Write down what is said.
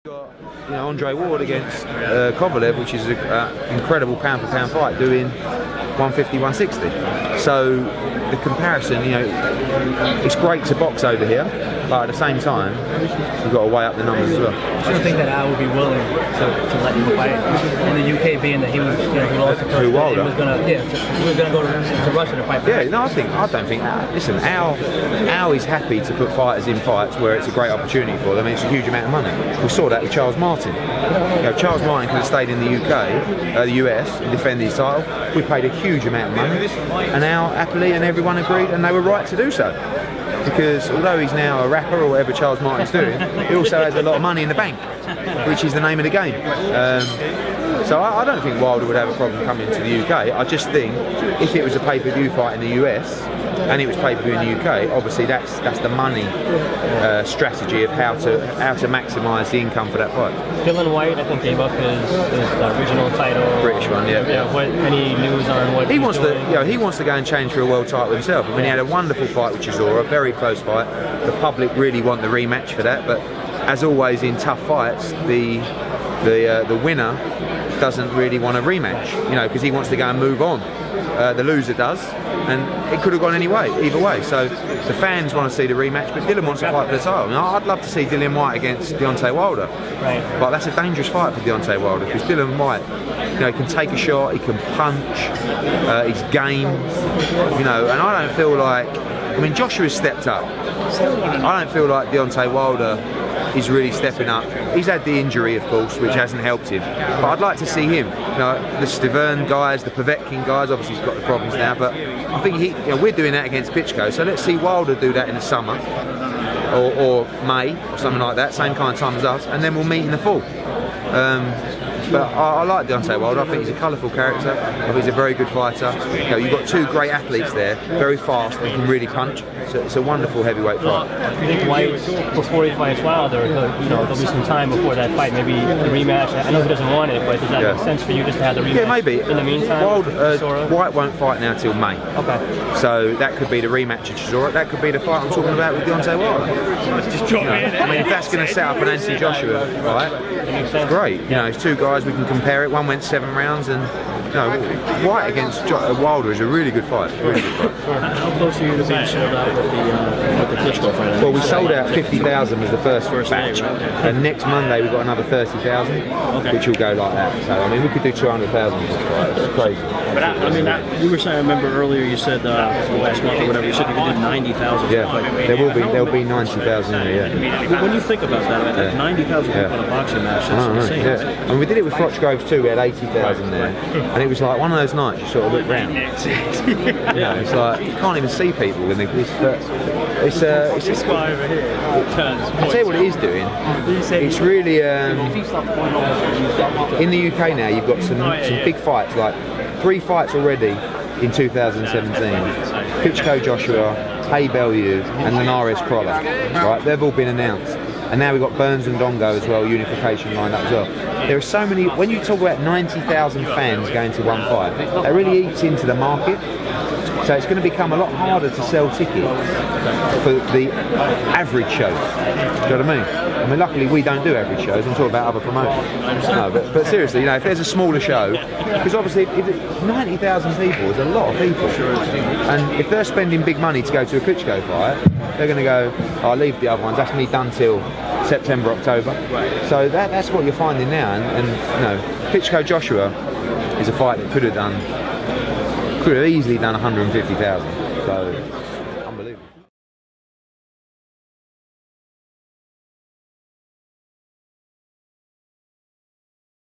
Got, Andre Ward against Kovalev, which is an incredible pound-for-pound fight, doing 150, 160. So the comparison, it's great to box over here, but at the same time, you've got to weigh up the numbers as well. I don't think that I would be willing to let him fight in the UK, being that he was, he lost the first. Wilder. He was gonna go to Russia to fight. Yeah, no, I don't think that. Listen, Al is happy to put fighters in fights where it's a great opportunity for them. It's a huge amount of money. We saw that with Charles Martin. Charles Martin could have stayed in the UK, the US, and defended his title. We paid a huge amount of money, and Al happily and everyone agreed, and they were right to do so. Because although he's now a rapper or whatever Charles Martin's doing, he also has a lot of money in the bank, which is the name of the game. So I don't think Wilder would have a problem coming to the UK. I just think if it was a pay-per-view fight in the US and it was pay-per-view in the UK, obviously that's the money strategy of how to maximise the income for that fight. Dillian Whyte, I think, gave up his original title. British one, yeah. What, any news on what he wants to? He wants to go and change for a world title himself. I mean, he had a wonderful fight with Chisora, a very close fight. The public really want the rematch for that, but as always in tough fights, the winner doesn't really want a rematch, because he wants to go and move on. The loser does, and it could have gone either way. So the fans want to see the rematch, but Dillian wants to fight for the title. I'd love to see Dillian Whyte against Deontay Wilder, but that's a dangerous fight for Deontay Wilder, because Dillian Whyte, he can take a shot, he can punch, he's game, and I don't feel like, Joshua's stepped up. I don't feel like Deontay Wilder is really stepping up. He's had the injury, of course, which hasn't helped him. But I'd like to see him. The Stiverne guys, the Povetkin guys, obviously he's got the problems now, but I think we're doing that against Klitschko, so let's see Wilder do that in the summer or May or something like that, same kind of time as us, and then we'll meet in the fall. But I like Deontay Wilder. I think he's a colourful character. I think he's a very good fighter. You've got two great athletes there, very fast and can really punch. So it's a wonderful heavyweight fight. Do you think Whyte, before he fights Wilder, there'll be some time before that fight, maybe the rematch? I know he doesn't want it, but does that make sense for you just to have the rematch? Yeah, maybe. In the meantime, Whyte won't fight now till May. Okay. So that could be the rematch of Chisora. That could be the fight I'm talking about with Deontay Wilder. Just drop me in. If that's going to set up an anti-Joshua fight, great. It's two guys, we can compare it. One went 7 rounds, and Whyte against Wilder is a really good fight. How close are you to being sold out with the Klitschko fight? Well, we sold out 50,000 was the first batch, and next Monday we've got another 30,000, which will go like that. So we could do 200,000 this fight. It's crazy. But you were saying, I remember earlier you said last month or whatever, you said you could do 90,000. Yeah, there'll be 90,000 there. Yeah. When you think about that, 90,000 people on a boxing match, that's insane. Yeah. And we did it with Foxgroves too. We had 80,000 there, and it was like one of those nights you sort of look round. It's like you can't even see people. And it's this guy over here turns. I'll tell you what it is doing. It's really in the UK now. You've got some big fights, like 3 fights already in 2017. Klitschko Joshua, Hay Bellew, and Linares Crolla. Right, they've all been announced. And now we've got Burns and Dongo as well, unification lined up as well. There are so many, when you talk about 90,000 fans going to one fight, that really eats into the market. So it's going to become a lot harder to sell tickets for the average shows. Do you know what I mean? Luckily we don't do average shows. I'm talking about other promotions. No, but seriously, if there's a smaller show, because obviously if 90,000 people is a lot of people, and if they're spending big money to go to a Klitschko fight, they're going to go, I'll leave the other ones. That's me done till September, October. So that's what you're finding now. And Klitschko Joshua is a fight that could have easily done 150,000. So